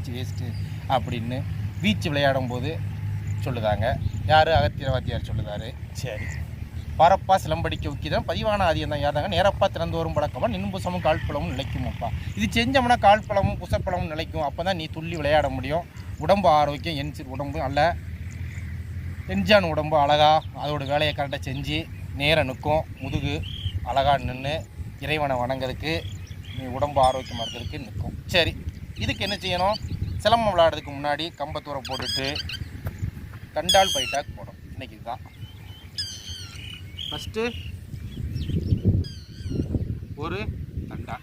படித்து வேஸ்ட்டு அப்படின்னு பீச் விளையாடும் போது சொல்லுதாங்க. யார்? அகத்திய வாத்தியார் சொல்லுதாரு. சரி. பரப்பா சிலம்படிக்க உக்கிதான் பதிவான ஆதியம் தான் யாதாங்க நேரப்பா திறந்து வரும் பழக்கமாக நின்புசமும் கால்பழமும் நிலைக்குமாப்பா. இது செஞ்சோம்னா கால்பழமும் புசப்பழமும் நிலைக்கும். அப்போ தான் நீ துள்ளி விளையாட முடியும். உடம்பு ஆரோக்கியம், உடம்பு நல்ல என்ஜான் உடம்பு அழகாக அதோட வேலையை கரெக்டாக செஞ்சு நேரம் நிற்கும். முதுகு அழகாக நின்று இறைவனை வணங்குறதுக்கு, நீ உடம்பு ஆரோக்கியமாக இருக்கிறதுக்கு நிற்கும். சரி, இதுக்கு என்ன செய்யணும்? சிலம்பம் விளையாடுறதுக்கு முன்னாடி கம்பத்தூரை போட்டுட்டு கண்டால் பைட்டாக் போடும். இன்றைக்கி இதுதான். ஃபஸ்ட்டு ஒரு தண்டா,